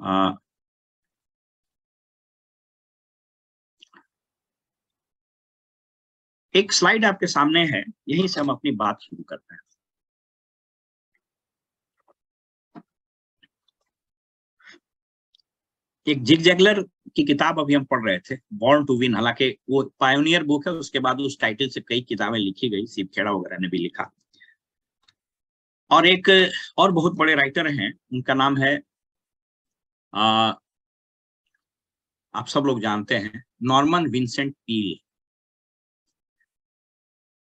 आ, एक स्लाइड आपके सामने है, यहीं से हम अपनी बात शुरू करते हैं। एक जिग जैगलर की किताब अभी हम पढ़ रहे थे, बॉर्न टू विन। हालांकि वो पायोनियर बुक है, उसके बाद उस टाइटल से कई किताबें लिखी गई, शिव खेड़ा वगैरह ने भी लिखा। और एक और बहुत बड़े राइटर हैं, उनका नाम है आप सब लोग जानते हैं, नॉर्मन विंसेंट पील।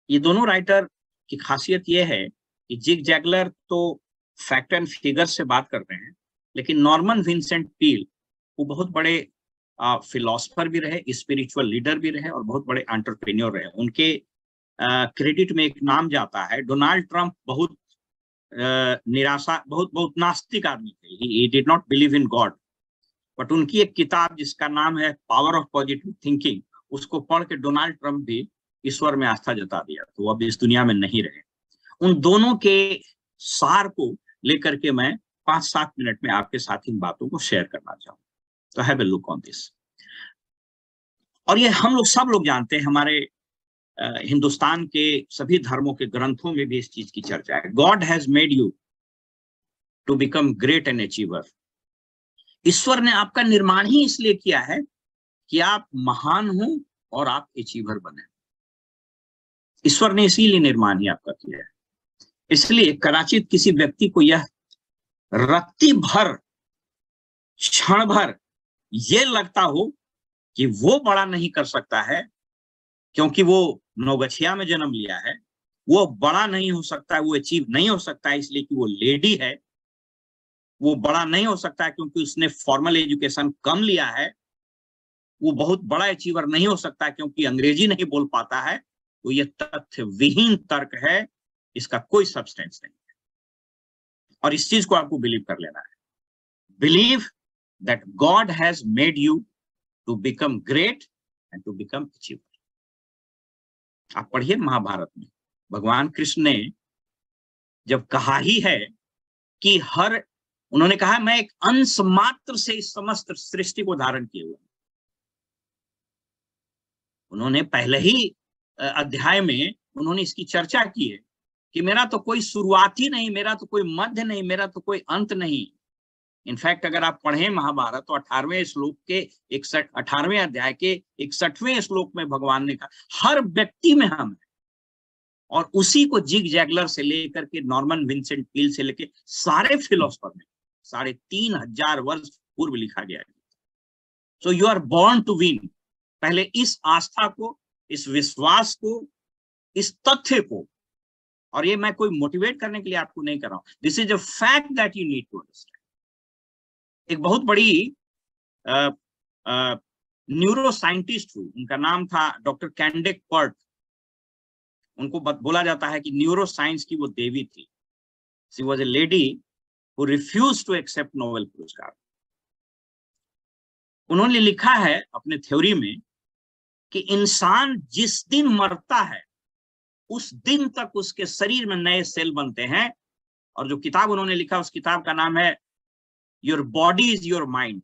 ये दोनों राइटर की खासियत ये है कि जिग जैगलर तो फैक्ट एंड फिगर से बात करते हैं, लेकिन नॉर्मन विंसेंट पील वो बहुत बड़े फिलोसफर भी रहे, स्पिरिचुअल लीडर भी रहे और बहुत बड़े एंटरप्रेन्योर रहे। उनके क्रेडिट में एक नाम जाता है, डोनाल्ड ट्रंप बहुत निराशा, बहुत बहुत नास्तिक आदमी थे, he did not believe in God, but उनकी एक किताब जिसका नाम है पावर ऑफ पॉजिटिव थिंकिंग, उसको पढ़ के डोनाल्ड ट्रंप भी ईश्वर में आस्था जता दिया, तो अब इस दुनिया में नहीं रहे। उन दोनों के सार को लेकर के मैं 5-7 मिनट में आपके साथ इन बातों को शेयर करना चाहूँ। तो have a look on this. और ये हम लोग सब लोग जानते हैं, हमारे हिंदुस्तान के सभी धर्मों के ग्रंथों में भी इस चीज की चर्चा है। God has made you to become great and achiever. ईश्वर ने आपका निर्माण ही इसलिए किया है कि आप महान हो और आप अचीवर बने। ईश्वर ने इसीलिए निर्माण ही आपका किया है। इसलिए कदाचित किसी व्यक्ति को यह रत्ती भर, क्षण भर ये लगता हो कि वो बड़ा नहीं कर सकता है क्योंकि वो नौगछिया में जन्म लिया है, वो बड़ा नहीं हो सकता है, वो अचीव नहीं हो सकता है इसलिए कि वो लेडी है, वो बड़ा नहीं हो सकता है क्योंकि उसने फॉर्मल एजुकेशन कम लिया है, वो बहुत बड़ा अचीवर नहीं हो सकता है क्योंकि अंग्रेजी नहीं बोल पाता है, तो ये तथ्य विहीन तर्क है, इसका कोई सब्सटेंस नहीं है। और इस चीज को आपको बिलीव कर लेना है। Believe that God has made you to become great and to become achiever. आप पढ़िए महाभारत में भगवान कृष्ण ने जब कहा ही है कि उन्होंने कहा मैं एक अंश मात्र से इस समस्त सृष्टि को धारण किए हुए। उन्होंने पहले ही अध्याय में उन्होंने इसकी चर्चा की है कि मेरा तो कोई शुरुआत ही नहीं, मेरा तो कोई मध्य नहीं, मेरा तो कोई अंत नहीं। इनफैक्ट अगर आप पढ़ें महाभारत तो 18वें श्लोक के 18वें अध्याय के 61वें श्लोक में भगवान ने कहा हर व्यक्ति में हम है। और उसी को जिग जैगलर से लेकर के नॉर्मन विंसेंट पील से लेकर सारे फिलोसफर में 3500 वर्ष पूर्व लिखा गया है। So you are born to win. पहले इस आस्था को, इस विश्वास को, इस तथ्य को, और ये मैं कोई मोटिवेट करने के लिए आपको नहीं कर रहा हूं, this is a fact that you need to understand. एक बहुत बड़ी न्यूरो साइंटिस्ट हुई, उनका नाम था डॉक्टर कैंडेक पर्ट। उनको बोला जाता है कि न्यूरो साइंस की वो देवी थी। She was a lady who refuse to accept Nobel पुरस्कार। उन्होंने लिखा है अपने थ्योरी में कि इंसान जिस दिन मरता है उस दिन तक उसके शरीर में नए सेल बनते हैं। और जो किताब उन्होंने लिखा उस किताब का नाम है your body is your mind.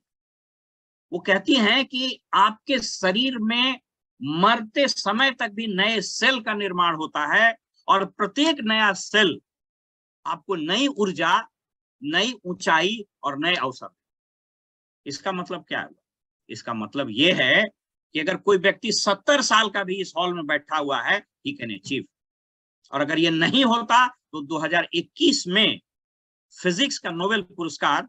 वो कहती हैं कि आपके शरीर में मरते समय तक भी नए सेल का निर्माण होता है और प्रत्येक नया सेल आपको नई ऊर्जा, नई ऊंचाई और नए अवसर। इसका मतलब क्या है? इसका मतलब यह है कि अगर कोई व्यक्ति 70 साल का भी इस हॉल में बैठा हुआ है, ही कैन अचीव। और अगर ये नहीं होता तो 2021 में फिजिक्स का नोबेल पुरस्कार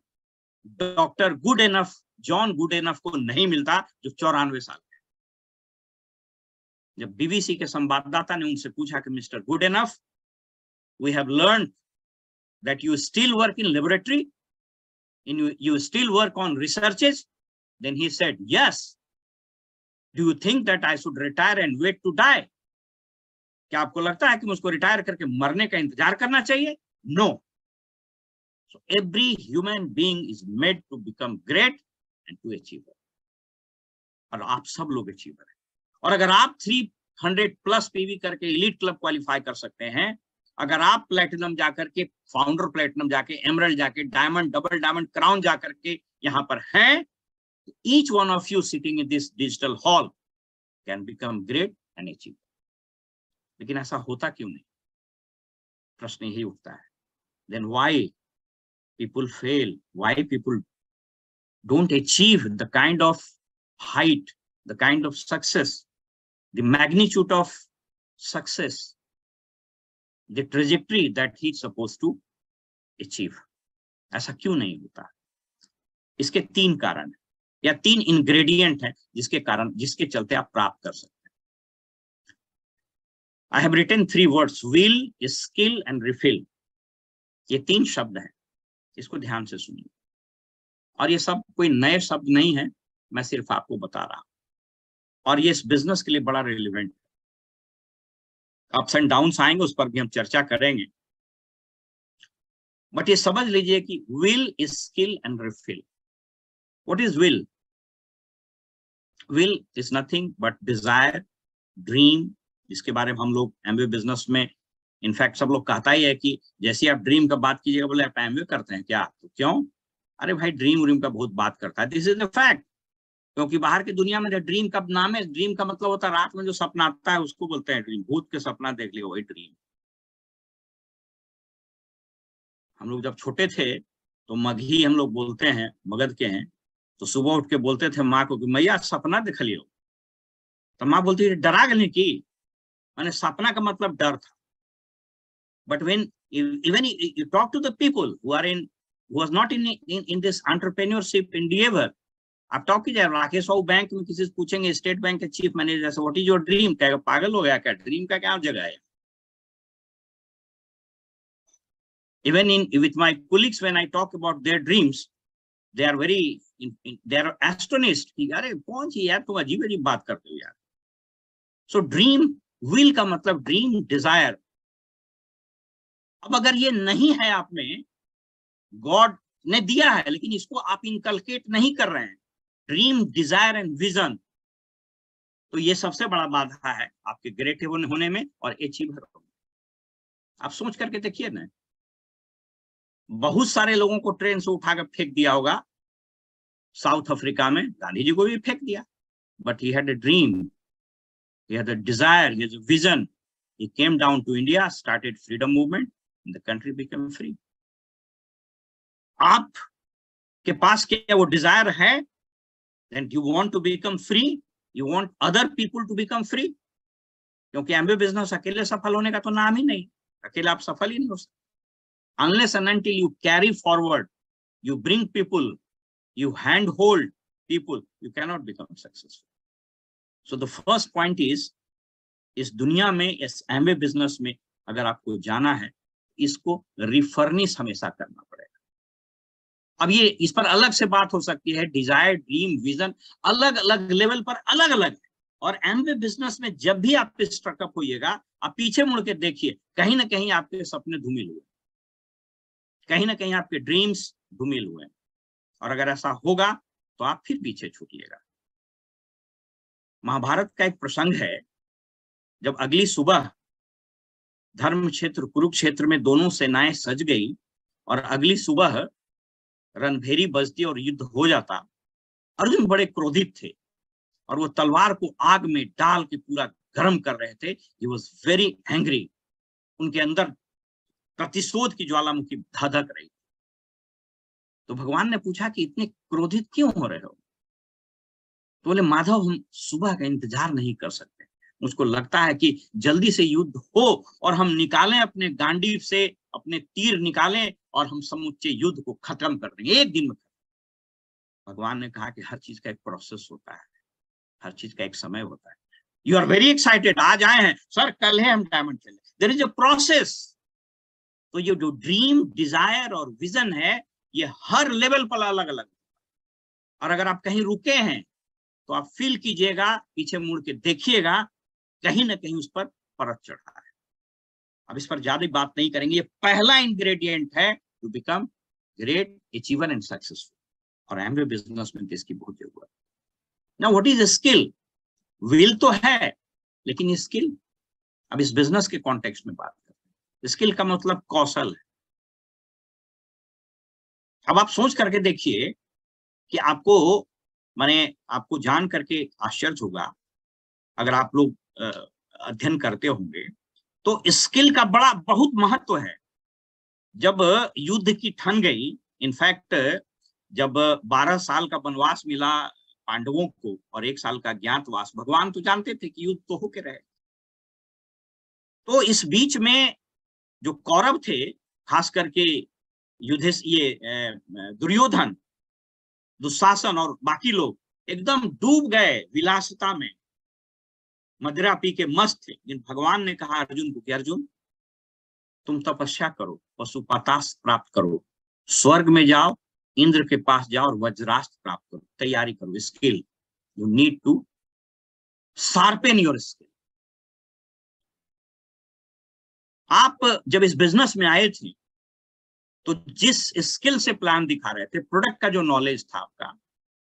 doctor good enough, John good enough को नहीं मिलता, जो 94 साल के। जब बीबीसी के संवाददाता ने उनसे पूछा कि mister Goodenough, we have learned that you still work in laboratory, you still work on researches, then he said yes. Do you think that I should retire and wait to die? क्या आपको लगता है कि मुझको retire करके मरने का इंतजार करना चाहिए? No. So every human being is made to become great and to achieve. और आप सब लोग अचीवर हैं। और अगर आप 300 प्लस पीवी करके एलीट क्लब क्वालिफाई कर सकते हैं, अगर आप प्लेटिनम जाकर के, फाउंडर प्लेटिनम जाके, एमरल्ड जाके, डायमंड, डबल डायमंड, क्राउन जाकर के यहाँ पर हैं, each one of you sitting in this digital hall can become great and achieve. लेकिन ऐसा होता क्यों नहीं? प्रश्न यही उठता है. Then why people fail? Why people don't achieve the kind of height, the kind of success, the magnitude of success, the trajectory that he's supposed to achieve? ऐसा क्यों नहीं होता? इसके 3 कारण हैं या 3 इंग्रेडिएंट हैं जिसके चलते आप प्राप्त कर सकते हैं. I have written 3 words: will, skill and refill. ये 3 शब्द हैं, इसको ध्यान से सुनिए. और ये सब कोई नए शब्द नहीं है, मैं सिर्फ आपको बता रहा हूं. और ये इस बिजनेस के लिए बड़ा रिलेवेंट है. अप्स एंड डाउन्स आएंगे, उस पर भी हम चर्चा करेंगे. बट ये समझ लीजिए कि will, skill and refill. What is will? Will is nothing but desire, dream, जिसके बारे में हम लोग एमवे बिजनेस में, इनफैक्ट सब लोग कहता ही है कि जैसे आप ड्रीम का बात कीजिएगा, बोले आप एमवे करते हैं क्या? तो क्यों? अरे भाई, ड्रीम का बहुत बात करता है. This is the fact. क्योंकि बाहर की दुनिया में ड्रीम का नाम है, ड्रीम का मतलब होता है रात में जो सपना आता है उसको बोलते हैं ड्रीम. भूत के सपना देख लियो, वही ड्रीम. हम लोग जब छोटे थे तो मगही हम लोग बोलते हैं, मगध के हैं, तो सुबह उठ के बोलते थे माँ को कि मैया सपना देख लियो. तो माँ बोलती है डरा गई की, मैंने सपना का मतलब डर था. But when even you talk to the people who are in, who was not in this entrepreneurship endeavour, आप टॉक कीजिए राकेश बाबू बैंक में किसी से पूछेंगे, स्टेट बैंक के चीफ मैनेजर से, व्हाट इज योर ड्रीम, कहेगा पागल हो गया क्या? ड्रीम का क्या जगह है? Even with my colleagues, when I talk about their dreams, they are very, they are astonished. अरे कौन सी यार, तुम अजीब अजीब बात करते हो यार. So dream, will का मतलब ड्रीम, डिजायर. अब अगर ये नहीं है आप में, गॉड ने दिया है लेकिन इसको आप इनकलकेट नहीं कर रहे हैं, ड्रीम, डिजायर एंड विजन, तो ये सबसे बड़ा बाधा है आपके ग्रेट होने में और अचीवर होने में. आप सोच करके देखिए ना, बहुत सारे लोगों को ट्रेन से उठाकर फेंक दिया होगा. साउथ अफ्रीका में गांधी जी को भी फेंक दिया. But he had a dream, he had a desire, he had a vision. He came down to India, started freedom movement, and the country become free. आप के पास क्या वो डिजायर है? Then you want to become free, you want other people to become free. क्योंकि एमबी business अकेले सफल होने का तो नाम ही नहीं. अकेले आप सफल ही नहीं हो सकते. Unless and until you carry forward, you bring people, you handhold people, you cannot become successful. So the first point is, इस दुनिया में, इस एमवे बिजनेस में अगर आपको जाना है, इसको रिफर्निश हमेशा करना पड़ेगा. अब ये इस पर अलग से बात हो सकती है, डिजायर, ड्रीम, विजन अलग अलग लेवल पर अलग अलग है. और एमवे बिजनेस में जब भी आप स्ट्रकअप होइएगा, आप पीछे मुड़ के देखिए, कहीं ना कहीं आपके सपने धूमिल हुए, कहीं ना कहीं आपके ड्रीम्स धूमिल हुए. और अगर ऐसा होगा तो आप फिर पीछे छूटिएगा. महाभारत का एक प्रसंग है, जब अगली सुबह धर्म क्षेत्र कुरुक्षेत्र में दोनों सेनाएं सज गई और अगली सुबह रणभेरी बजती और युद्ध हो जाता. अर्जुन बड़े क्रोधित थे और वो तलवार को आग में डाल के पूरा गर्म कर रहे थे. He was very angry. उनके अंदर प्रतिशोध की ज्वालामुखी धधक रही. तो भगवान ने पूछा कि इतने क्रोधित क्यों हो रहे हो? तो बोले माधव, हम सुबह का इंतजार नहीं कर सकते. मुझको लगता है कि जल्दी से युद्ध हो और हम निकालें अपने गांडीव से, अपने तीर निकालें और हम समुच्चे युद्ध को खत्म कर देंगे एक दिन में. भगवान ने कहा कि हर चीज का एक प्रोसेस होता है, हर चीज का एक समय होता है. यू आर वेरी एक्साइटेड, आज आए हैं सर, कल है हम डायमंड खेले. There is a process. तो ये जो ड्रीम, डिजायर और विजन है, ये हर लेवल पर अलग अलग. और अगर आप कहीं रुके हैं तो आप फील कीजिएगा, पीछे मुड़ के देखिएगा, कहीं ना कहीं उस पर परत चढ़ा है. अब इस पर ज्यादा बात नहीं करेंगे. ये पहला इंग्रेडिएंट है to become great, achiever and successful. और एमवे बिजनेस में इसकी बहुत जरूरत है. Now what is skill? Will तो है, लेकिन स्किल, अब इस बिजनेस के कॉन्टेक्स्ट में बात करते हैं. स्किल का मतलब कौशल है। अब आप सोच करके देखिए कि आपको जान करके आश्चर्य होगा, अगर आप लोग अध्ययन करते होंगे तो स्किल का बहुत महत्व है। जब युद्ध की ठन गई, इनफैक्ट जब 12 साल का वनवास मिला पांडवों को और 1 साल का ज्ञातवास, भगवान तो जानते थे कि युद्ध तो होके रहे। तो इस बीच में जो कौरव थे, खास करके दुर्योधन, दुशासन और बाकी लोग एकदम डूब गए विलासिता में, मदिरा पी के मस्त थे। लेकिन भगवान ने कहा अर्जुन को कि अर्जुन, तुम तपस्या करो, पशुपतास्त्र प्राप्त करो, स्वर्ग में जाओ, इंद्र के पास जाओ और वज्रास्त्र प्राप्त करो, तैयारी करो। Skill, you need to sharpen your skill. आप जब इस बिजनेस में आए थे तो जिस स्किल से प्लान दिखा रहे थे, प्रोडक्ट का जो नॉलेज था आपका,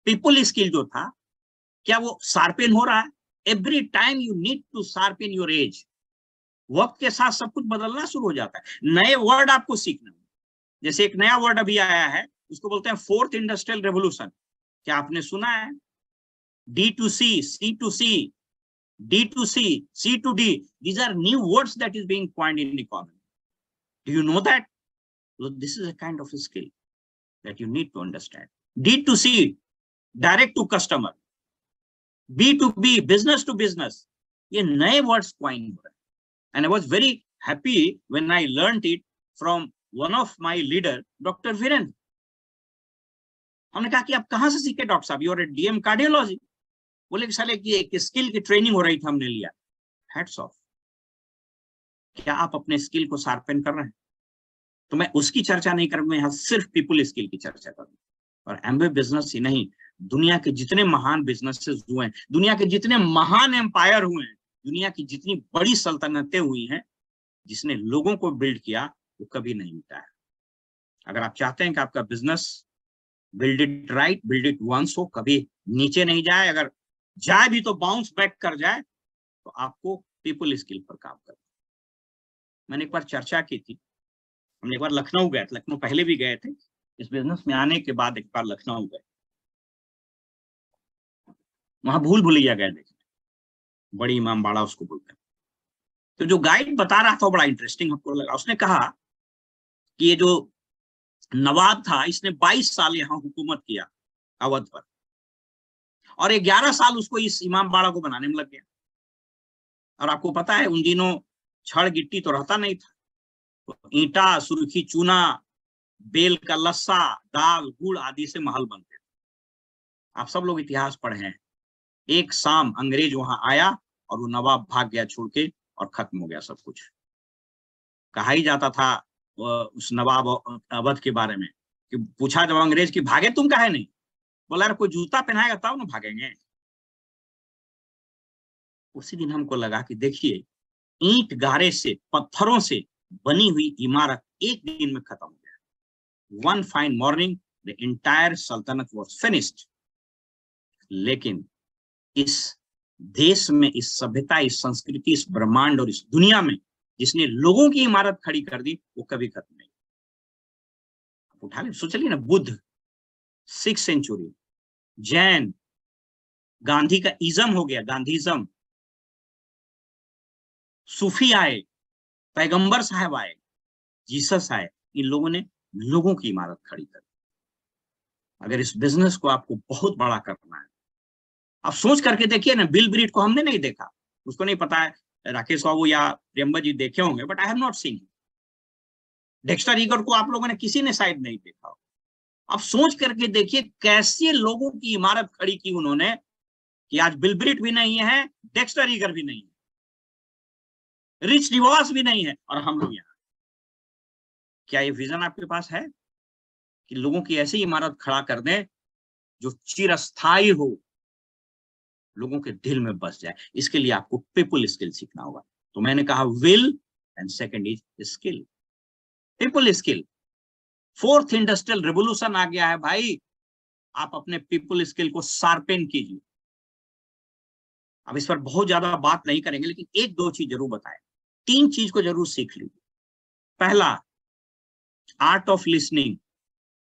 पीपल स्किल जो था, क्या वो शार्पेन हो रहा है? Every time you need to sharpen your edge. वक्त के साथ सब कुछ बदलना शुरू हो जाता है, नए वर्ड आपको सीखना। जैसे एक नया वर्ड अभी आया है, उसको बोलते हैं फोर्थ इंडस्ट्रियल रेवोल्यूशन। क्या आपने सुना है? D2C, C2C, D2C, C2D, these are new words that is being coined in economy. Do you know that? So this is a kind of a skill that you need to understand. D2C, direct to customer, B2B, business to business, ये नए words coin हो रहे हैं। And I was very happy when I learned it from one of my leader, Dr. Virendra. हमने कहा कि आप कहाँ से सीखे डॉक्टर साहब? You are DM cardiology. बोले कि साले की एक स्किल की ट्रेनिंग हो रही थी, हमने लिया। Hats off. क्या आप अपने स्किल को शार्पन कर रहे हैं? तो मैं उसकी चर्चा नहीं करूंगा, यहाँ सिर्फ पीपल स्किल की चर्चा करूंगा। और एमवे बिजनेस ही नहीं, दुनिया के जितने महान बिजनेसेस हुए हैं, दुनिया के जितने महान एम्पायर हुए हैं, दुनिया की जितनी बड़ी सल्तनतें हुई हैं, जिसने लोगों को बिल्ड किया, वो कभी नहीं मिटा है। अगर आप चाहते हैं कि आपका business build it right, build it once हो, कभी नीचे नहीं जाए, अगर जाए भी तो बाउंस बैक कर जाए, तो आपको पीपल स्किल पर काम करना। मैंने एक बार चर्चा की थी, हमने एक बार लखनऊ गए थे, लखनऊ पहले भी गए थे, इस बिजनेस में आने के बाद एक बार लखनऊ गए, वहां भूल भुलैया गए देखने, बड़ी इमामबाड़ा उसको बोलते हैं। तो जो गाइड बता रहा था बड़ा इंटरेस्टिंग हमको लगा। उसने कहा कि ये जो नवाब था, इसने 22 साल यहाँ हुकूमत किया अवध पर, और 11 साल उसको इस इमामबाड़ा को बनाने में लग गया। और आपको पता है उन दिनों छड़ गिट्टी तो रहता नहीं था, तो ईंटा, सुर्खी चूना, बेल का लस्सा, दाल, गुड़ आदि से महल बनते थे। आप सब लोग इतिहास पढ़े हैं। एक शाम अंग्रेज वहां आया और वो नवाब भाग गया छोड़ के, और खत्म हो गया सब कुछ। कहा ही जाता था उस नवाब अवध के बारे में कि पूछा जब अंग्रेज की भागे तुम काहे नहीं, बोला यार कोई जूता पहनाएगा तब ना भागेंगे। उसी दिन हमको लगा कि देखिए, ईंट गारे से, पत्थरों से बनी हुई इमारत एक दिन में खत्म हो गया। One fine morning the entire सल्तनत वाज फिनिश्ड। लेकिन इस देश में, इस सभ्यता, इस संस्कृति, इस ब्रह्मांड और इस दुनिया में जिसने लोगों की इमारत खड़ी कर दी, वो कभी खत्म नहीं। उठा ले, सोच लिए ना, बुद्ध 6th सेंचुरी, जैन, गांधी का इज्म हो गया, गांधीज्म, सूफी आए, पैगंबर साहब आए, जीसस आए, इन लोगों ने लोगों की इमारत खड़ी कर दी। अगर इस बिजनेस को आपको बहुत बड़ा करना है, आप सोच करके देखिए ना, बिल ब्रीट को हमने नहीं देखा, उसको नहीं पता है, राकेश बाबू या प्रियंबा जी देखे होंगे, but I have not seen. Dexter eager को आप लोगों ने किसी ने शायद नहीं देखा। आप सोच करके देखिए कैसे लोगों की इमारत खड़ी की उन्होंने, कि आज बिल ब्रीट भी नहीं है, डेक्स्टर ईगर भी नहीं है, रिच डिवॉर्स भी नहीं है, और हम लोग यहाँ। क्या ये विजन आपके पास है कि लोगों की ऐसी इमारत खड़ा कर दें जो चिरस्थायी हो, लोगों के दिल में बस जाए? इसके लिए आपको पीपल स्किल सीखना होगा। तो मैंने कहा will, and second is skill, people skill. Fourth industrial revolution आ गया है भाई, आप अपने पीपल स्किल को शार्पेन कीजिए। अब इस पर बहुत ज्यादा बात नहीं करेंगे, लेकिन एक दो चीज जरूर बताएं, 3 चीज को जरूर सीख लीजिए। पहला, आर्ट ऑफ लिसनिंग,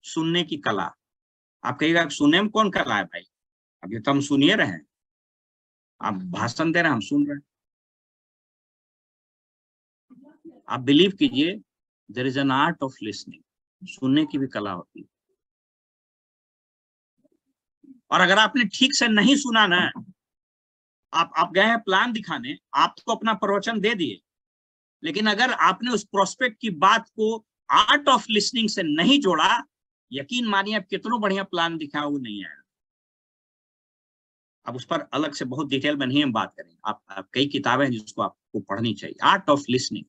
सुनने की कला। आप कहिएगा सुनने में कौन कला है भाई, अभी तो हम सुनिए रहे हैं, आप भाषण दे रहे हैं, हम सुन रहे हैं। आप बिलीव कीजिए, there is an art of listening, सुनने की भी कला होती है। और अगर आपने ठीक से नहीं सुना ना, आप गए हैं प्लान दिखाने, आप तो अपना प्रवचन दे दिए, लेकिन अगर आपने उस प्रोस्पेक्ट की बात को आर्ट ऑफ लिसनिंग से नहीं जोड़ा, यकीन मानिए आप कितना बढ़िया प्लान दिखाया वो नहीं आया। अब उस पर अलग से बहुत डिटेल में नहीं हम बात करेंगे, आप कई किताबें हैं जिसको आपको पढ़नी चाहिए। Art of listening,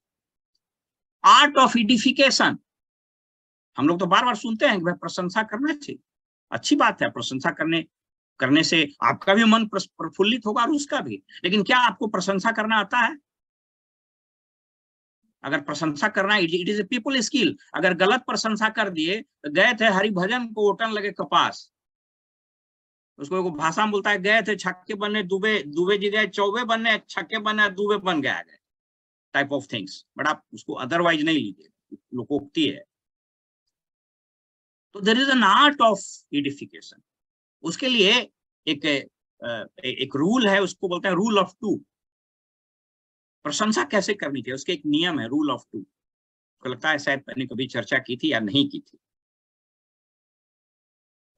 art of edification. हम लोग तो बार बार सुनते हैं कि भाई प्रशंसा करना चाहिए, अच्छी बात है, प्रशंसा करने से आपका भी मन प्रफुल्लित होगा और उसका भी, लेकिन क्या आपको प्रशंसा करना आता है? अगर प्रशंसा करना, it is a people skill. अगर गलत प्रशंसा कर दिए, तो गए थे हरिभजन को ओटन लगे कपास, उसको एक भाषा में बोलता है, गए थे छक्के बनने दुबे जी गए चौबे बनने, छक्के बनने दुबे बन गया, टाइप ऑफ थिंग्स। बट आप उसको अदरवाइज नहीं लीजिए, लोकोक्ति है। तो there is an art of edification. उसके लिए एक रूल है, उसको बोलते हैं रूल ऑफ टू। प्रशंसा कैसे करनी चाहिए, उसके एक नियम है, रूल ऑफ टू। को लगता है शायद मैंने कभी चर्चा की थी या नहीं की थी।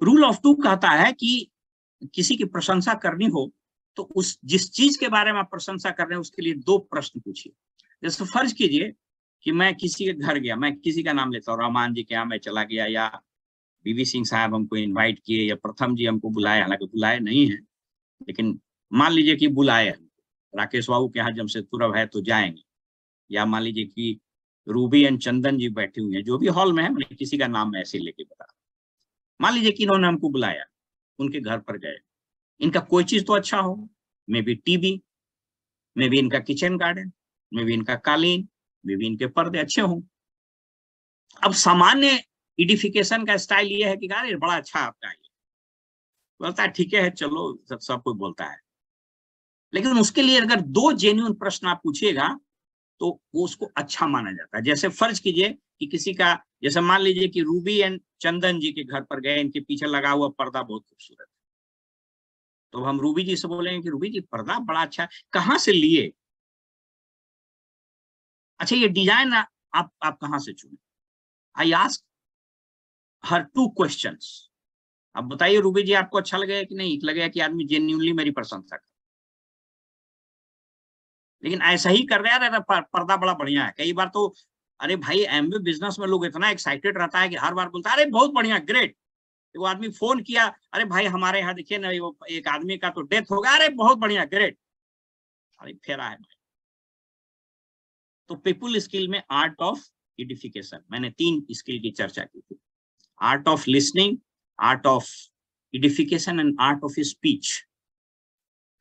रूल ऑफ टू कहता है कि किसी की प्रशंसा करनी हो तो उस जिस चीज के बारे में आप प्रशंसा कर रहे हैं उसके लिए 2 प्रश्न पूछिए। जैसे फर्ज कीजिए कि मैं किसी के घर गया, मैं किसी का नाम लेता हूँ, रहमान जी के यहाँ मैं चला गया, या बीवी सिंह साहब हमको इनवाइट किए, या प्रथम जी हमको बुलाए, हालांकि बुलाए नहीं है, लेकिन मान लीजिए कि बुलाए हैं, राकेश बाबू के यहाँ जमशेदपुर है तो जाएंगे, या मान लीजिए कि रूबी एंड चंदन जी बैठी हुई है, जो भी हॉल में है, मैंने किसी का नाम ऐसे लेके बता, मान लीजिए कि इन्होंने हमको बुलाया, उनके घर पर गए, इनका कोई चीज तो अच्छा हो, may be TV, may be इनका किचन गार्डन, मे बी इनका कालीन, मे बी इनके पर्दे अच्छे हों। अब सामान्य एडिफिकेशन का स्टाइल ये है कि अरे बड़ा अच्छा आपका, ये बोलता है ठीक है चलो, सब कोई बोलता है। लेकिन उसके लिए अगर 2 जेन्युइन प्रश्न आप पूछिएगा तो वो उसको अच्छा माना जाता है। जैसे फर्ज कीजिए कि किसी का, जैसे मान लीजिए कि रूबी एंड चंदन जी के घर पर गए, इनके पीछे लगा हुआ पर्दा बहुत खूबसूरत है, तो हम रूबी जी से बोलेंगे कि रूबी जी पर्दा बड़ा अच्छा है, कहाँ से लिए? अच्छा ये डिजाइन आप कहाँ से चुने? I ask her 2 questions. अब बताइए रूबी जी, आपको अच्छा लगेगा कि नहीं लगेगा कि आदमी जेन्युइनली मेरी प्रशंसा करे? लेकिन ऐसा ही कर रहे हैं, पर्दा बड़ा बढ़िया है। कई बार तो अरे भाई एमबी बिजनेस में लोग इतना एक्साइटेड रहता है कि हर बार बोलता है अरे बहुत बढ़िया, ग्रेट। वो आदमी फोन किया, अरे भाई हमारे यहाँ देखिए ना, वो एक आदमी का तो डेथ हो गया, अरे बहुत बढ़िया, ग्रेट। अरे फेरा है भाई। तो पीपुल स्किल में आर्ट ऑफ एडिफिकेशन, मैंने 3 स्किल की चर्चा की थी। Art of listening, art of edification and art of speech.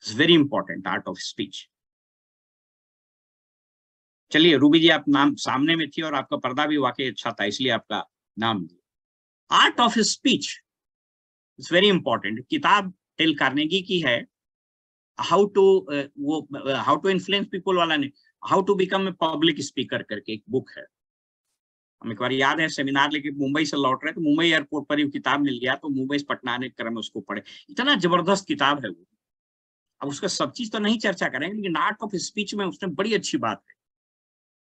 It's very important, art of speech. चलिए रूबी जी, आप नाम सामने में थी और आपका पर्दा भी वाकई अच्छा था, इसलिए आपका नाम दिया। Art of speech it's very important. किताब टेल कार्नेगी की है, हाउ टू इन्फ्लुएंस पीपल वाला ने, how to become a public speaker करके एक बुक है। हम एक बार याद है सेमिनार लेके मुंबई से लौट रहे, तो मुंबई एयरपोर्ट पर ही किताब मिल गया, तो मुंबई से पटना आने क्रम में उसको पढ़े। इतना जबरदस्त किताब है वो। अब उसका सब चीज तो नहीं चर्चा करेंगे, लेकिन आर्ट ऑफ स्पीच में उसने बड़ी अच्छी बात है।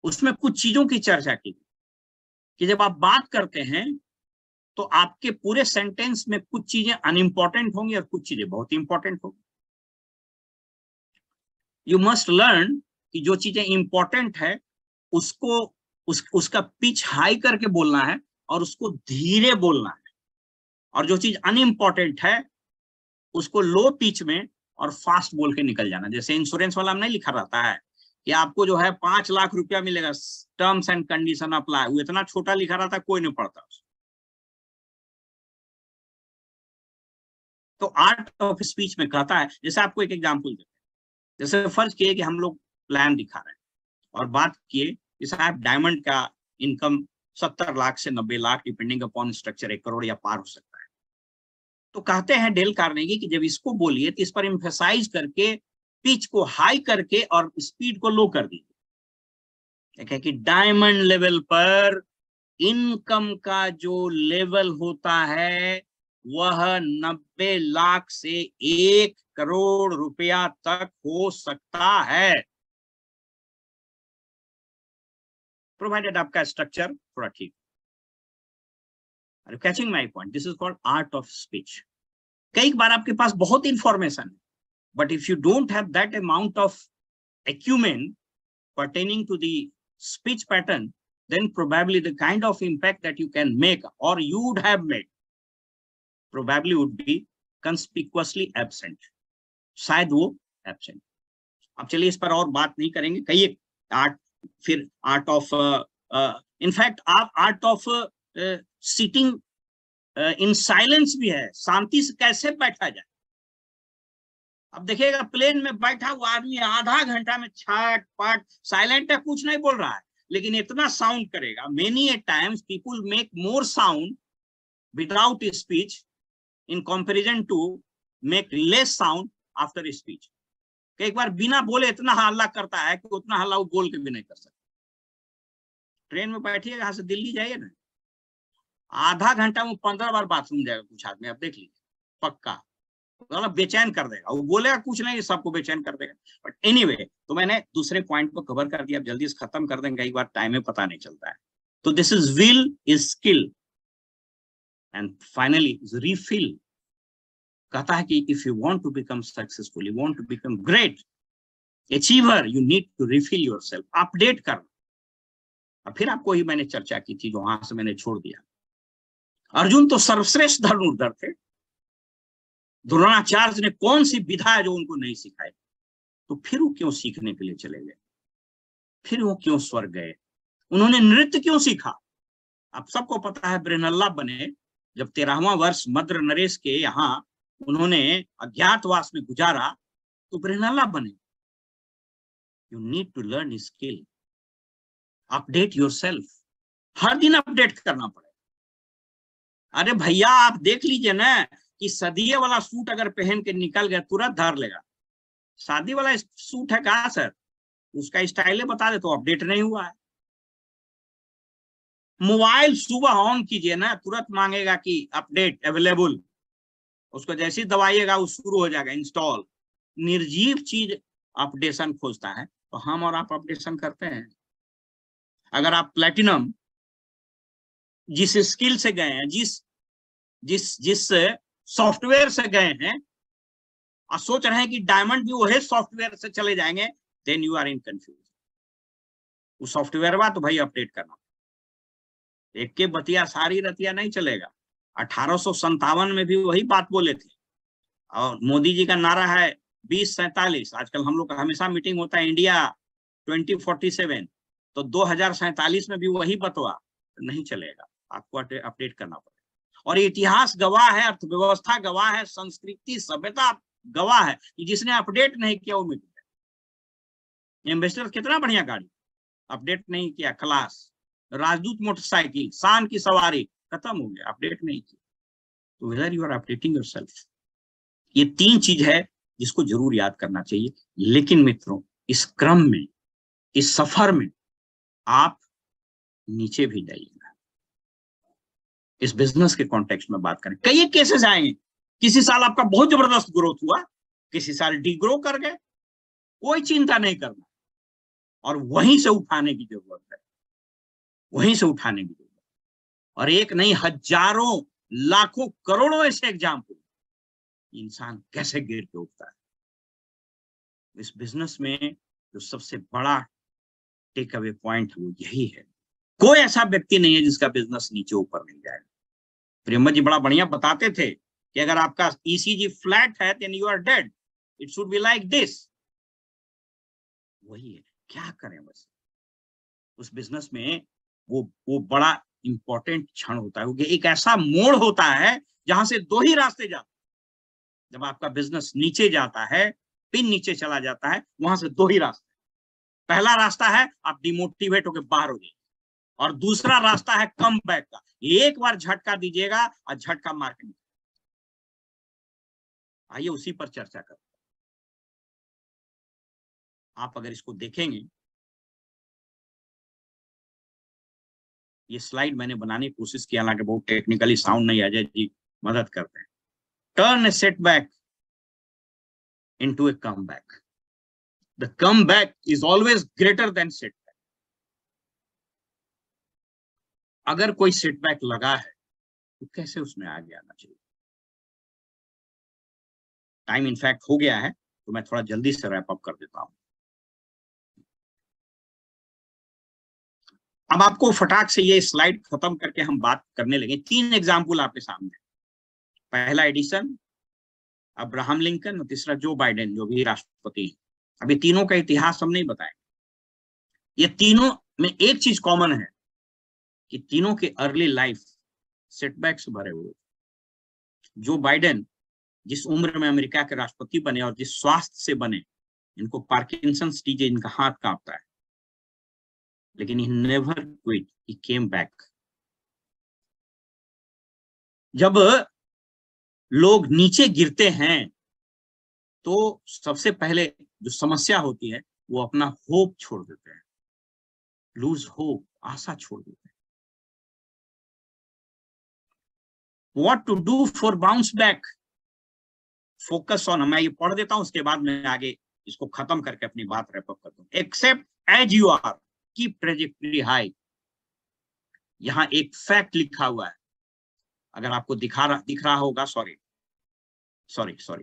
उसमें कुछ चीजों की चर्चा की कि जब आप बात करते हैं तो आपके पूरे सेंटेंस में कुछ चीजें अनइम्पॉर्टेंट होंगी और कुछ चीजें बहुत इंपॉर्टेंट होंगी। यू मस्ट लर्न कि जो चीजें इंपॉर्टेंट है उसको उसका पिच हाई करके बोलना है और उसको धीरे बोलना है, और जो चीज अनइम्पॉर्टेंट है उसको लो पिच में और फास्ट बोल के निकल जाना। जैसे इंश्योरेंस वाला में नहीं लिखा रहता है कि आपको जो है 5 लाख रुपया मिलेगा, टर्म्स एंड कंडीशन अप्लाई, वो इतना छोटा लिखा रहता है, कोई नहीं पढ़ता। तो आर्ट ऑफ स्पीच में कहता है, जैसे आपको एक एग्जांपल देते हैं, जैसे फर्ज किए कि हम लोग प्लान दिखा रहे हैं और बात किए कि साहब डायमंड का इनकम 70 लाख से 90 lakh depending upon structure 1 crore या पार हो सकता है। तो कहते हैं डेल कार्नेगी कि जब इसको बोलिए तो इस पर एम्फेसाइज करके पिच को हाई करके और स्पीड को लो कर दीजिए। देखें कि डायमंड लेवल पर इनकम का जो लेवल होता है वह 90 लाख से 1 करोड़ रुपया तक हो सकता है, प्रोवाइडेड आपका स्ट्रक्चर थोड़ा ठीक। Catching my point, this is called art of speech. कई बार आपके पास बहुत इंफॉर्मेशन है, but if you don't have that amount of acumen pertaining to the speech pattern, then probably the kind of impact that you can make or you would have made probably would be conspicuously absent, शायद वो absent। अब चलिए इस पर और बात नहीं करेंगे। कई एक आर्ट, फिर आर्ट ऑफ, इनफैक्ट आप art of sitting in silence भी है, शांति से कैसे बैठा जाए। अब देखिएगा प्लेन में बैठा हुआ आदमी आधा घंटा में छट पट साइलेंट है, कुछ नहीं बोल रहा है, लेकिन इतना साउंड करेगा। Many a times people make more sound without speech in comparison to make less sound after speech. एक बार बिना बोले इतना हल्ला करता है कि उतना हल्ला वो बोल के भी नहीं कर सकता। ट्रेन में बैठिएगा, यहाँ से दिल्ली जाइए ना, आधा घंटा में 15 बार बाथरूम जाएगा कुछ आदमी, आप देख लीजिए, पक्का मतलब बेचैन कर देगा। वो बोलेगा कुछ नहीं, सबको बेचैन कर देगा। बट एनीवे, तो मैंने दूसरे पॉइंट को कवर कर दिया, अब जल्दी से खत्म कर देंगे, कई बार टाइम में पता नहीं चलता है। तो this is will is skill and finally refill. कहता है कि if you want to become successful, you want to become great achiever, you need to refill yourself, update करना। और फिर आपको ही मैंने चर्चा की थी जो वहां से मैंने छोड़ दिया। अर्जुन तो सर्वश्रेष्ठ धनुर्धर थे, द्रोणाचार्य ने कौन सी विधा है जो उनको नहीं सिखाई, तो फिर वो क्यों सीखने के लिए चले गए, फिर वो क्यों स्वर्ग गए, उन्होंने नृत्य क्यों सीखा। आप सबको पता है बृहन्नला बने जब 13वां वर्ष मद्र नरेश के यहाँ उन्होंने अज्ञातवास में गुजारा, तो बृहन्नला बने। You need to learn skill, update yourself, हर दिन अपडेट करना पड़ेगा। अरे भैया आप देख लीजिए ना कि सदिये वाला सूट अगर पहन के निकल गया तुरंत धर लेगा, शादी वाला सूट है कहा सर, उसका स्टाइल बता दे तो अपडेट नहीं हुआ है। मोबाइल सुबह ऑन कीजिए ना, तुरंत मांगेगा कि अपडेट अवेलेबल, उसको जैसे ही दबाइएगा वो शुरू हो जाएगा इंस्टॉल। निर्जीव चीज अपडेशन खोजता है, तो हम और आप अपडेशन करते हैं। अगर आप प्लेटिनम जिस स्किल से गए हैं, जिस जिस जिस सॉफ्टवेयर से गए हैं और सोच रहे हैं कि डायमंड भी वही सॉफ्टवेयर से चले जाएंगे, then you are in confuse. वो सॉफ्टवेयर बा तो भाई अपडेट करना, एक के बतिया सारी रतिया नहीं चलेगा। 1857 में भी वही बात बोले थे, और मोदी जी का नारा है 2047। आजकल हम लोग का हमेशा मीटिंग होता है इंडिया 2047, तो 2047 में भी वही बतवा, तो नहीं चलेगा, आपको अपडेट करना पड़ेगा। और इतिहास गवाह है, अर्थव्यवस्था गवाह है, संस्कृति सभ्यता गवाह है कि जिसने अपडेट नहीं किया वो मिट गया। एम्बेसडर कितना बढ़िया गाड़ी, अपडेट नहीं किया खलास। राजदूत मोटरसाइकिल, शान की सवारी, खत्म हो गया, अपडेट नहीं किया। तो whether you are updating yourself, ये 3 चीज है जिसको जरूर याद करना चाहिए। लेकिन मित्रों, इस क्रम में, इस सफर में आप नीचे भी जाइएगा। इस बिजनेस के कॉन्टेक्स्ट में बात करें, कई केसेस आएंगे, किसी साल आपका बहुत जबरदस्त ग्रोथ हुआ, किसी साल डी ग्रो कर गए, कोई चिंता नहीं करना, और वहीं से उठाने की जरूरत है, वहीं से उठाने की जरूरत। और एक नहीं, हजारों लाखों करोड़ों ऐसे एग्जाम्पल, इंसान कैसे गिर के उठता है। इस बिजनेस में जो सबसे बड़ा टेक अवे पॉइंट वो यही है, कोई ऐसा व्यक्ति नहीं है जिसका बिजनेस नीचे ऊपर नहीं जाएगा। प्रेमचंद जी बड़ा बढ़िया बताते थे कि अगर आपका ईसीजी फ्लैट है then you are dead, it should be like this. वही है, क्या करें बस उस बिजनेस में वो बड़ा इंपॉर्टेंट क्षण होता है, क्योंकि एक ऐसा मोड़ होता है जहां से 2 ही रास्ते जाते हैं। जब आपका बिजनेस नीचे जाता है, पिन नीचे चला जाता है, वहां से 2 ही रास्ते। पहला रास्ता है आप डिमोटिवेट होकर बाहर हो जाइए, और दूसरा रास्ता है कम बैक का। एक बार झटका दीजिएगा और झटका मार के, आइए उसी पर चर्चा करें। आप अगर इसको देखेंगे ये स्लाइड मैंने बनाने की कोशिश की, हालांकि बहुत टेक्निकली साउंड नहीं, अजय जी मदद करते हैं। Turn A setback into A comeback, the comeback is always greater than setback. अगर कोई सेटबैक लगा है तो कैसे उसमें आगे आना चाहिए। टाइम इनफैक्ट हो गया है, तो मैं थोड़ा जल्दी से रैप अप कर देता हूं। अब आपको फटाक से ये स्लाइड खत्म करके हम बात करने लगे। 3 एग्जाम्पल आपके सामने, पहला एडिसन, अब्राहम लिंकन और तीसरा जो बाइडेन, जो भी राष्ट्रपति है। अभी तीनों का इतिहास हम नहीं बताएंगे। ये तीनों में एक चीज कॉमन है कि तीनों के अर्ली लाइफ सेटबैक से भरे हुए। जो बाइडेन जिस उम्र में अमेरिका के राष्ट्रपति बने और जिस स्वास्थ्य से बने, इनको पार्किंसंस डिजीज, इनका हाथ कांपता है, लेकिन he never quit, he came back। जब लोग नीचे गिरते हैं तो सबसे पहले जो समस्या होती है, वो अपना होप छोड़ देते हैं, लूज होप, आशा छोड़ देते हैं। What to do for bounce back, focus on, मैं ये पढ़ देता हूं, उसके बाद मैं आगे इसको खत्म करके अपनी बात रैप अप करता हूं। Accept as you are, keep trajectory high. यहां एक फैक्ट लिखा हुआ है, अगर आपको दिख रहा होगा, सॉरी,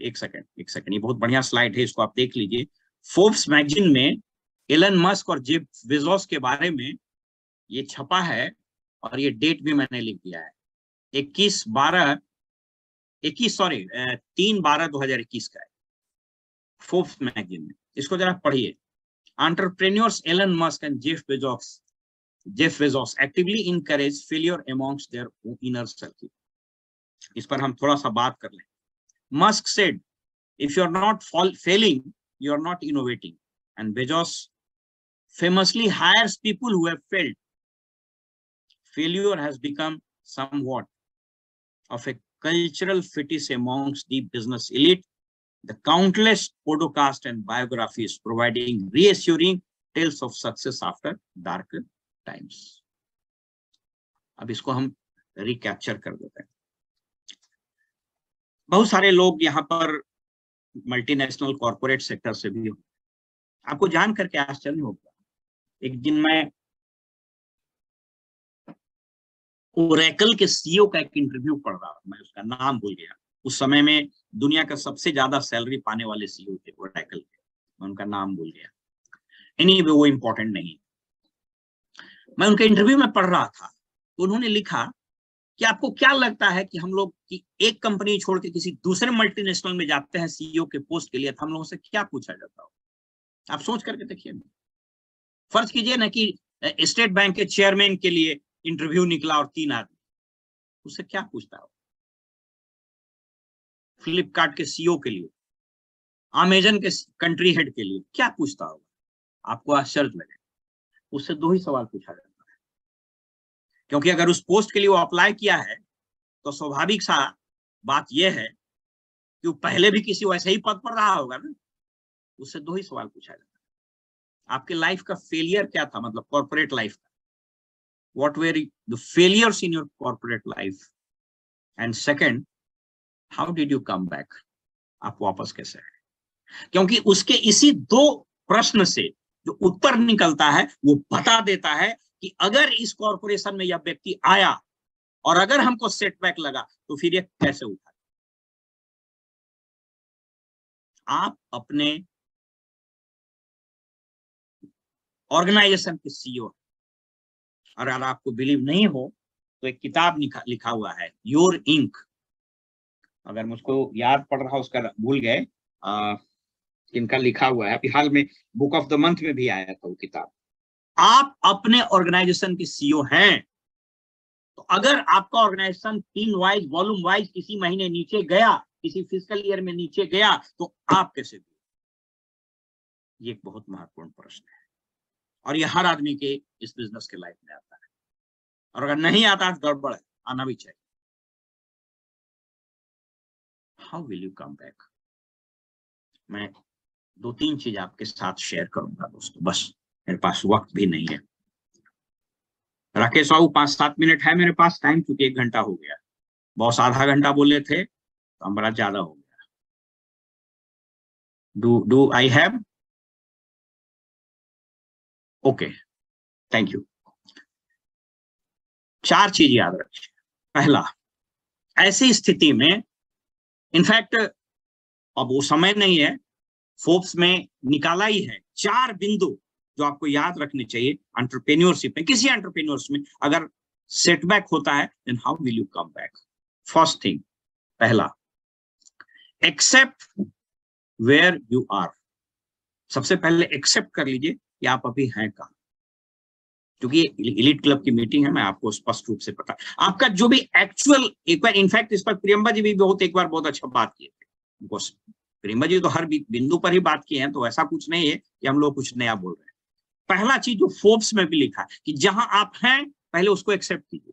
एक सेकंड, ये बहुत बढ़िया स्लाइड है, इसको आप देख लीजिए। फोर्ब्स मैगजीन में एलन मस्क और जेफ बेजोस के बारे में ये छपा है, और ये डेट भी मैंने लिख दिया है, 3/12/2021 का है, फोर्ब्स मैगजीन में। इसको जरा पढ़िए। Entrepreneurs Elon Musk and Jeff Bezos actively encourage failure amongst their inner circle. इस पर हम थोड़ा सा बात कर लें। Musk said, if you're not failing, you're not innovating. And Bezos famously hires people who have failed. Failure has become somewhat of a cultural fetish amongst the business elite. The countless podcasts and biographies providing reassuring tales of success after dark times. अब इसको हम recapture कर देते हैं। बहुत सारे लोग यहाँ पर मल्टीनेशनल कॉर्पोरेट सेक्टर से भी हो। आपको जान करके आश्चर्य होगा, एक दिन मैं ओरेकल के सीईओ का एक इंटरव्यू पढ़ रहा था, मैं उसका नाम भूल गया। उस समय में दुनिया का सबसे ज्यादा सैलरी पाने वाले सीईओ थे ओरेकल के, मैं उनका नाम भूल गया। एनीवे, वो इंपॉर्टेंट नहीं। मैं उनके इंटरव्यू में पढ़ रहा था, तो उन्होंने लिखा कि आपको क्या लगता है कि हम लोग की एक कंपनी छोड़ के किसी दूसरे मल्टीनेशनल में जाते हैं सीईओ के पोस्ट के लिए, तो हम लोगों से क्या पूछा जाता हो? आप सोच करके देखिए। फर्ज कीजिए ना कि स्टेट बैंक के चेयरमैन के लिए इंटरव्यू निकला और 3 आदमी, उससे क्या पूछता हो? फ्लिपकार्ट के सीईओ के लिए, अमेजन के कंट्री हेड के लिए क्या पूछता होगा? आपको आश्चर्य लगे। उससे 2 ही सवाल पूछा जाता है, क्योंकि अगर उस पोस्ट के लिए वो अप्लाई किया है, तो स्वाभाविक सा बात यह है कि वो पहले भी किसी वैसे ही पद पर रहा होगा ना। उससे 2 ही सवाल पूछा जाता है। आपके लाइफ का फेलियर क्या था, मतलब कॉर्पोरेट लाइफ का? What were the failures in your corporate life? And second, how did you come back? आप वापस कैसे आए? क्योंकि उसके इसी 2 प्रश्न से जो उत्तर निकलता है, वो बता देता है कि अगर इस कॉर्पोरेशन में यह व्यक्ति आया और अगर हमको सेटबैक लगा, तो फिर ये कैसे उठा। आप अपने ऑर्गेनाइजेशन के सीईओ, और अगर आपको बिलीव नहीं हो तो एक किताब लिखा हुआ है, योर इंक। अगर मुझको याद पड़ रहा, उसका भूल गए इनका लिखा हुआ है, अभी हाल में बुक ऑफ द मंथ में भी आया था वो किताब। आप अपने ऑर्गेनाइजेशन के सीईओ हैं, तो अगर आपका organisation team wise, volume wise किसी महीने नीचे गया, किसी फिस्कल ईयर में नीचे गया, तो आप कैसे दिए? ये एक बहुत महत्वपूर्ण प्रश्न है, और ये हर आदमी के इस बिजनेस के लाइफ में आता है, और अगर नहीं आता तो गड़बड़ है, आना भी चाहिए। How will you come back? मैं 2-3 चीज आपके साथ शेयर करूंगा दोस्तों, बस मेरे पास वक्त भी नहीं है। राकेश बाबू 5-7 मिनट है मेरे पास टाइम, क्योंकि 1 घंटा हो गया। बॉस आधा घंटा बोले थे तो हमारा ज्यादा हो गया। Do I have? Okay, thank you. 4 चीज याद रखिए। पहला, ऐसी स्थिति में, इनफैक्ट अब वो समय नहीं है, फोर्ब्स में निकाला ही है 4 बिंदु जो आपको याद रखने चाहिए एंटरप्रेन्योरशिप में। किसी एंटरप्रेन्योर्स में अगर सेटबैक होता है, then how will you come back? First thing, पहला, एक्सेप्ट वेयर यू आर। सबसे पहले एक्सेप्ट कर लीजिए कि आप अभी हैं कहां। क्योंकि इलीट क्लब की मीटिंग है, मैं आपको स्पष्ट रूप से पता, आपका जो भी एक्चुअल, एक बार इनफैक्ट इस पर प्रियंबा जी भी एक बार बहुत अच्छा बात किए थे। प्रियंबा जी तो हर बिंदु पर ही बात किए हैं, तो ऐसा कुछ नहीं है कि हम लोग कुछ नया बोल रहे हैं। पहला चीज जो फोर्ब्स में भी लिखा है कि जहां आप हैं पहले उसको एक्सेप्ट कीजिए।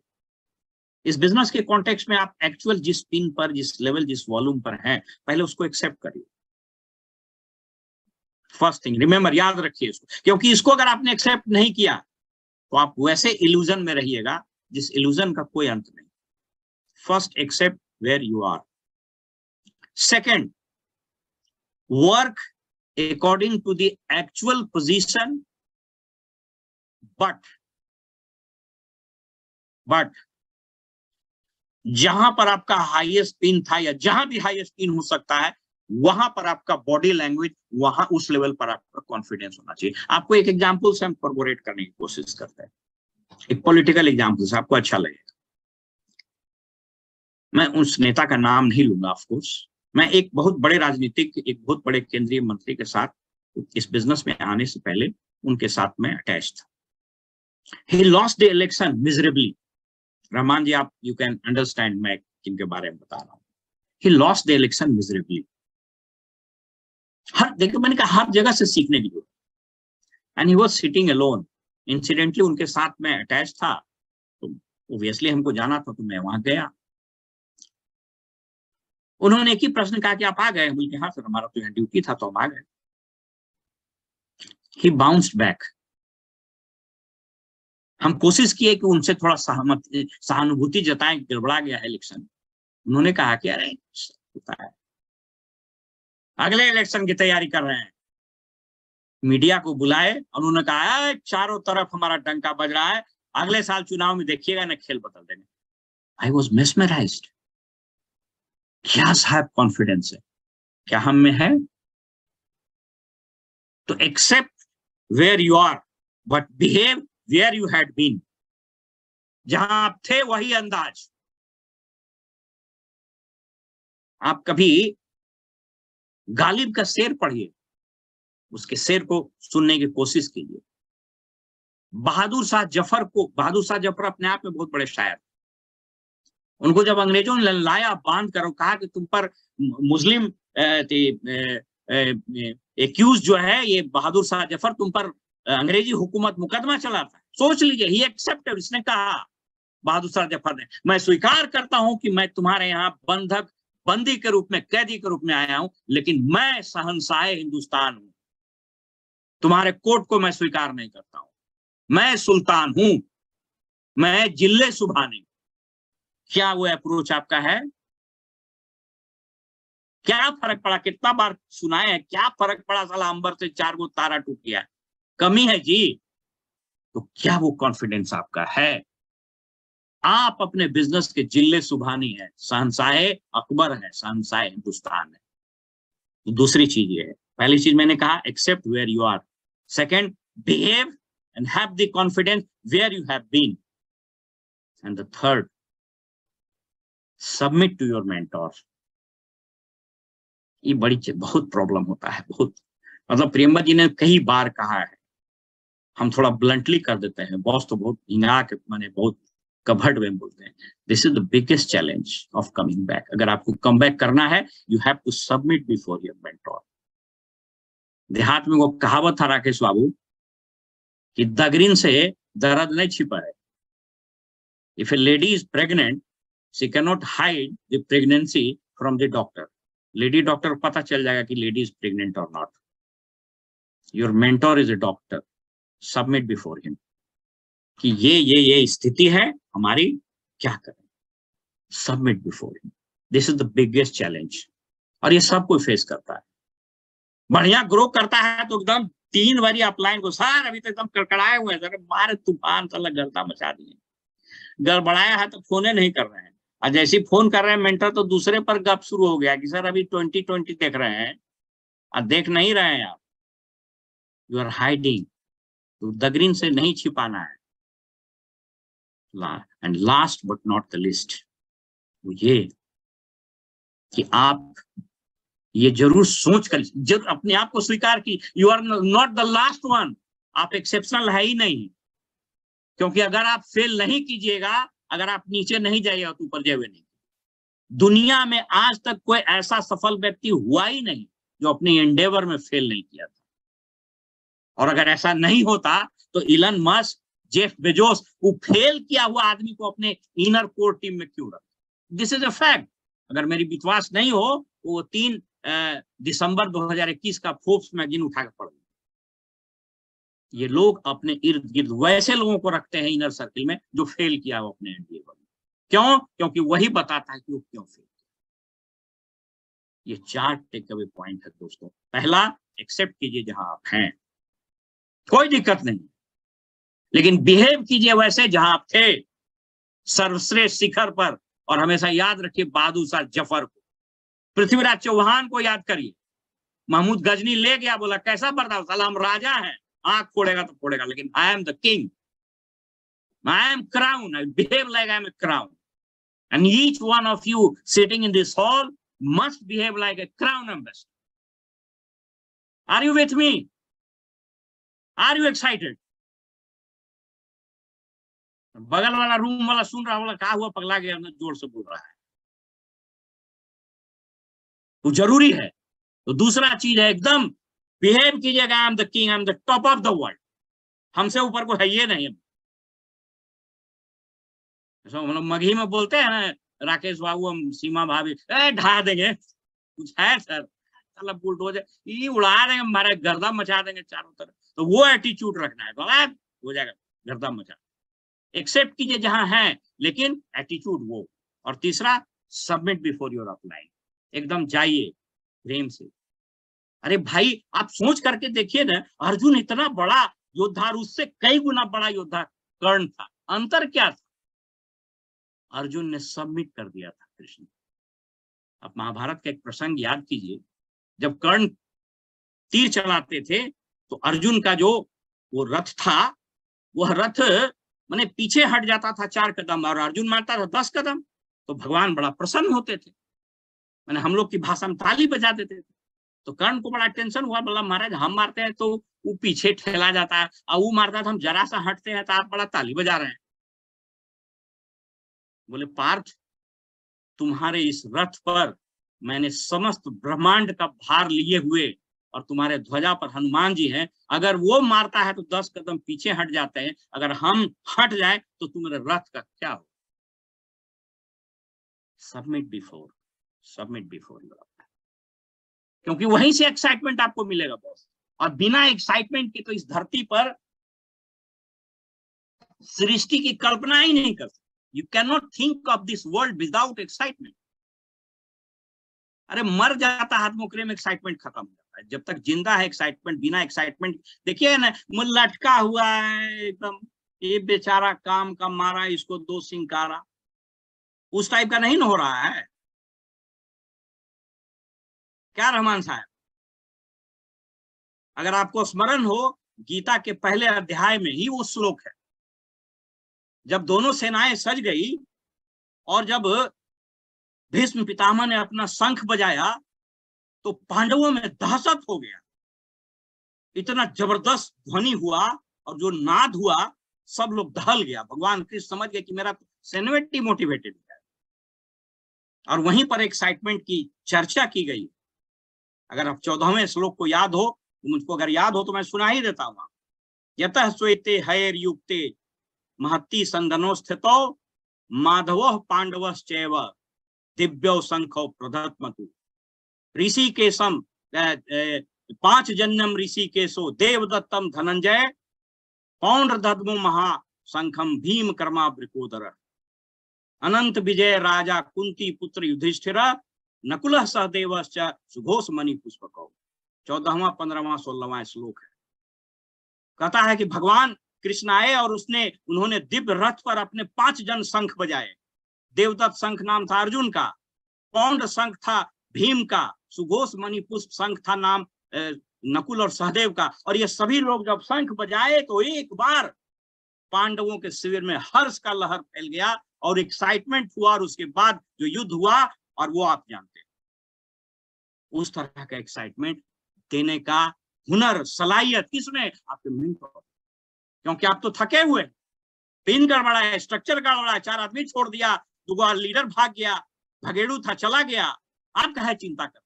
इस बिजनेस के कॉन्टेक्स्ट में आप एक्चुअल जिस पिन पर, जिस लेवल, जिस वॉल्यूम पर हैं, पहले उसको एक्सेप्ट करिए। फर्स्ट थिंग, रिमेंबर, याद रखिए इसको, क्योंकि इसको अगर आपने एक्सेप्ट नहीं किया तो आप वैसे इल्यूजन में रहिएगा जिस इल्यूजन का कोई अंत नहीं। First, accept where you are. Second, work according to the actual position, but जहां पर आपका हाईएस्ट पिन था या जहां भी हाईएस्ट पिन हो सकता है, वहां पर आपका बॉडी लैंग्वेज, वहां उस लेवल पर आपका कॉन्फिडेंस होना चाहिए। आपको एक एग्जांपल से हम कॉर्पोरेट करने की कोशिश करते हैं, एक पॉलिटिकल एग्जांपल से, आपको अच्छा लगेगा। मैं उस नेता का नाम नहीं लूंगा ऑफ कोर्स। मैं एक बहुत बड़े राजनीतिक, एक बहुत बड़े केंद्रीय मंत्री के साथ इस बिजनेस में आने से पहले उनके साथ में अटैच था। He lost the election miserably. Rahman ji, आप यू कैन अंडरस्टैंड मैं किनके बारे में बता रहा हूं। He lost the election miserably. हर देखिए, मैंने कहा हर जगह से सीखने की जरूरत। And he was sitting alone. Incidentally उनके साथ में अटैच था, तो ऑब्वियसली हमको जाना था, तो मैं वहां गया। उन्होंने एक ही प्रश्न कहा कि आप आ गए? बोले हाँ सर, हमारा तो यहाँ ड्यूटी था तो हम आ गए। ही बाउंस्ड बैक। हम कोशिश किए कि उनसे थोड़ा सहानुभूति जताएं, गड़बड़ा गया है इलेक्शन। उन्होंने कहा कि अरे होता है, अगले इलेक्शन की तैयारी कर रहे हैं। मीडिया को बुलाए, उन्होंने कहा चारों तरफ हमारा डंका बज रहा है, अगले साल चुनाव में देखिएगा ना, खेल बदल देंगे। I was mesmerised. क्या साहब कॉन्फिडेंस है, क्या हम में है? तो accept where you are, but behave where you had been. जहां आप थे वही अंदाज। आप कभी गालिब का शेर पढ़िए, उसके शेर को सुनने की कोशिश कीजिए। बहादुर शाह जफर अपने आप में बहुत बड़े शायर। उनको जब अंग्रेजों ने लाया बांध कर, कहा कि तुम पर मुस्लिम एक्यूज जो है ये बहादुर शाह जफर, तुम पर अंग्रेजी हुकूमत मुकदमा चलाता है। सोच लीजिए, ही एक्सेप्टेड। इसने कहा, बहादुर शाह जफर ने, मैं स्वीकार करता हूं कि मैं तुम्हारे यहाँ बंदी के रूप में, कैदी के रूप में आया हूं, लेकिन मैं शहंशाह हिंदुस्तान हूं। तुम्हारे कोर्ट को मैं स्वीकार नहीं करता हूं। मैं सुल्तान हूं, मैं जिल्ले सुभानी। क्या वो अप्रोच आपका है? क्या फर्क पड़ा? कितना बार सुनाए हैं, क्या फर्क पड़ा? साला अंबर से 4 गो तारा टूट गया, कमी है जी। तो क्या वो कॉन्फिडेंस आपका है? आप अपने बिजनेस के जिल्ले सुभानी है, शहंशाह अकबर है, शहंशाह हिंदुस्तान है। तो दूसरी चीज ये है, पहली चीज मैंने कहा accept where you are. Second, behave and have the confidence where you have been. And the third, submit to your mentor. ये बहुत प्रॉब्लम होता है, बहुत, मतलब प्रियंबा जी ने कई बार कहा है, हम थोड़ा ब्लंटली कर देते हैं, बॉस तो बहुत हिंगा के, माने बहुत कवर्ड में बोलते हैं। This is the biggest challenge of coming back. अगर आपको कम बैक करना है, you have to submit before your mentor. देहात में वो कहावत था राकेश बाबू कि दगरिन से दर्द नहीं छिपा है। If A lady is pregnant, she can not hide the pregnancy from the doctor. Lady doctor को पता चल जाएगा कि लेडी इज प्रेग्नेंट और not. Your mentor is a doctor, submit before him. कि ये स्थिति है हमारी, क्या करें। Submit before him, this is the biggest challenge. और ये सब कोई फेस करता है। बढ़िया ग्रो करता है तो एकदम 3 बारी अपलाइन को, सर अभी तो एकदम कड़कड़ाए हुए हैं सर, मारे तूफान साला गर्दा मचा दिए। गड़बड़ाया है तो फोन नहीं कर रहे हैं, और जैसे फोन कर रहे हैं मेंटर तो दूसरे पर गप शुरू हो गया कि सर अभी 2020 देख रहे हैं, और देख नहीं रहे हैं आप, यू आर हाइडिंग। तो दगरीन से नहीं छिपाना है। And last but not the list, ये कि आप ये जरूर सोच कर, जरूर अपने आप को स्वीकार की you are not the last one, आप एक्सेप्शनल है ही नहीं। क्योंकि अगर आप फेल नहीं कीजिएगा, अगर आप नीचे नहीं जाइएगा तो ऊपर जाइए नहीं। दुनिया में आज तक कोई ऐसा सफल व्यक्ति हुआ ही नहीं जो अपने एंडेवर में फेल नहीं किया था। और अगर ऐसा नहीं होता तो इलन मस्क, जेफ बेजोस, वो फेल किया हुआ आदमी को अपने इनर कोर टीम में क्यों रखते? This is a fact. अगर मेरी विश्वास नहीं हो तो वो 3 दिसंबर 2021 का फोर्ब्स मैगजीन उठा के पढ़। ये लोग अपने इर्द गिर्द वैसे लोगों को रखते हैं इनर सर्किल में जो फेल किया हो अपने एंडेवर में। क्यों? क्योंकि वही बताता है कि वो क्यों फेल किया। ये 4 टेक अवे पॉइंट है दोस्तों। पहला, एक्सेप्ट कीजिए जहां आप हैं, कोई दिक्कत नहीं, लेकिन बिहेव कीजिए वैसे जहां आप थे, सर्वश्रेष्ठ शिखर पर। और हमेशा याद रखिए बहादुर शाह जफर को, पृथ्वीराज चौहान को याद करिए। महमूद गजनी ले गया, बोला कैसा बर्दाश्त, साला हम राजा हैं, आंख फोड़ेगा तो फोड़ेगा, लेकिन I am the king, I am crown, I behave like I am a crown, and each one of you sitting in this hall must behave like a crown ambassador. Are you with me? Are you excited? बगल वाला room वाला सुन रहा, बोला क्या हुआ, पगला गया, जोर से बोल रहा है। तो जरूरी है। तो दूसरा चीज है, एकदम बिहेव कीजिएगा, आई am the king, I am the top of the world, हमसे ऊपर को है ये नहीं। मतलब मगही में बोलते हैं ना राकेश बाबू, हम सीमा भाभी ढा देंगे, कुछ है सर, साला बुलडोजर ये उड़ा देंगे, हमारे गर्दा मचा देंगे चारों तरफ। तो वो एटीट्यूड रखना है, तो हो जाएगा गर्दा मचा। एक्सेप्ट कीजिए जहां है, लेकिन एटीट्यूड वो। और तीसरा, सबमिट बिफोर योर अप्लाई, एकदम जाइए प्रेम से। अरे भाई आप सोच करके देखिए ना, अर्जुन इतना बड़ा योद्धा, उससे कई गुना बड़ा योद्धा कर्ण था, अंतर क्या था? अर्जुन ने सबमिट कर दिया था कृष्ण। आप महाभारत का एक प्रसंग याद कीजिए, जब कर्ण तीर चलाते थे तो अर्जुन का जो वो रथ था, वह रथ माने पीछे हट जाता था 4 कदम, और अर्जुन मारता था 10 कदम, तो भगवान बड़ा प्रसन्न होते थे, माने हम लोग की भाषा में ताली बजा देते थे। तो कर्ण को बड़ा टेंशन हुआ, बोला महाराज हम मारते हैं तो वो पीछे ठेला जाता है, और वो मारता था हम जरा सा हटते हैं तो आप बड़ा ताली बजा रहे हैं। बोले पार्थ, तुम्हारे इस रथ पर मैंने समस्त ब्रह्मांड का भार लिए हुए, और तुम्हारे ध्वजा पर हनुमान जी हैं, अगर वो मारता है तो 10 कदम पीछे हट जाते हैं, अगर हम हट जाए तो तुम्हारे रथ का क्या हो? सबमिट बिफोर योर, क्योंकि वहीं से एक्साइटमेंट आपको मिलेगा बॉस। और बिना एक्साइटमेंट के तो इस धरती पर सृष्टि की कल्पना ही नहीं कर सकते। You cannot think of this world without excitement. अरे मर जाता हाथ मुकरे में एक्साइटमेंट खत्म हो जाता है, जब तक जिंदा है एक्साइटमेंट, बिना एक्साइटमेट देखिए ना, मुझ लटका हुआ है एकदम, ये बेचारा काम का मारा, इसको 2 सिंकारा, उस टाइप का नहीं हो रहा है क्या रहमान साहब? अगर आपको स्मरण हो, गीता के पहले अध्याय में ही वो श्लोक है, जब दोनों सेनाएं सज गई और जब भीष्म पितामह ने अपना शंख बजाया तो पांडवों में दहशत हो गया, इतना जबरदस्त ध्वनि हुआ, और जो नाद हुआ सब लोग दहल गया। भगवान कृष्ण समझ गए कि मेरा सेनेट मोटिवेटेड है। और वहीं पर एक्साइटमेंट की चर्चा की गई। अगर आप 14वें श्लोक को याद हो, तो मुझको अगर याद हो तो मैं सुना ही देता हूँ। यतः श्वेते हयर युक्ते महत्ति संदनो स्थितो माधव पांडवश्चैव दिव्यो शंखो प्रदत्मतु ऋषिकेशम 5 जन्यम ऋषिकेशो देवदत्तम धनंजय पौंड्रदद्मो महा शंखम भीम कर्मा ब्रिकोदर, अनंत विजय राजा कुंती पुत्र युधिष्ठिर, नकुल सहदेव सुघोष मणि पुष्पकौ। 14वां 15वां 16वां श्लोक है। कहता है कि भगवान कृष्ण आए और उन्होंने दिव्य रथ पर अपने 5 जन शंख बजाए। देवदत्त शंख नाम था अर्जुन का, पौंड शंख था भीम का, सुघोष मणि पुष्प शंख था नाम नकुल और सहदेव का। और ये सभी लोग जब शंख बजाए तो एक बार पांडवों के शिविर में हर्ष का लहर फैल गया और एक्साइटमेंट हुआ, और उसके बाद जो युद्ध हुआ, और वो आप जानते हैं, उस तरह का एक्साइटमेंट देने का हुनर, सलाहियत किसमें? आपके मेंटर। क्योंकि आप तो थके हुए, पिन गड़बड़ा है, स्ट्रक्चर गड़बड़ा है, 4 आदमी छोड़ दिया, 2 लीडर भाग गया, भगेड़ू था चला गया, आप कहे चिंता करते?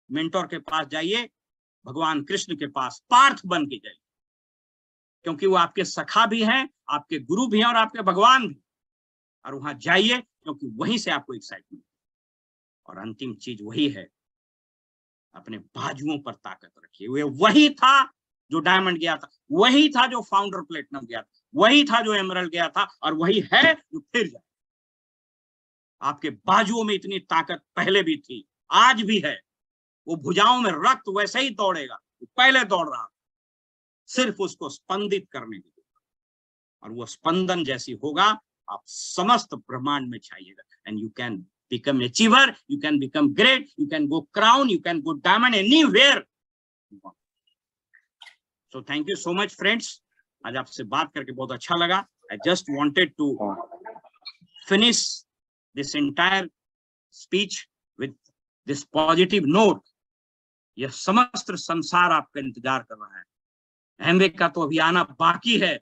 मेंटर के पास जाइए, भगवान कृष्ण के पास पार्थ बन के जाइए, क्योंकि वो आपके सखा भी हैं, आपके गुरु भी हैं और आपके भगवान भी। और वहां जाइए क्योंकि वहीं से आपको एक्साइटमेंट। और अंतिम चीज वही है, अपने बाजुओं पर ताकत रखिए। वे वही था जो डायमंड गया था, वही था जो फाउंडर प्लेटिनम गया था, वही था जो एमरल्ड गया था, और वही है जो फिर जाए। आपके बाजुओं में इतनी ताकत पहले भी थी, आज भी है। वो भुजाओं में रक्त वैसे ही दौड़ेगा, पहले दौड़ रहा, सिर्फ उसको स्पंदित करने की, और वो स्पंदन जैसी होगा, आप समस्त ब्रह्मांड में छाइएगा। And you can become achiever, you can become great, you can go crown, you can go diamond anywhere. So thank you so much friends. आज आपसे बात करके बहुत अच्छा लगा. I just wanted to finish this entire speech with this positive note. यह समस्त संसार आपका इंतजार कर रहा है. एमवे का तो अभी आना बाकी है,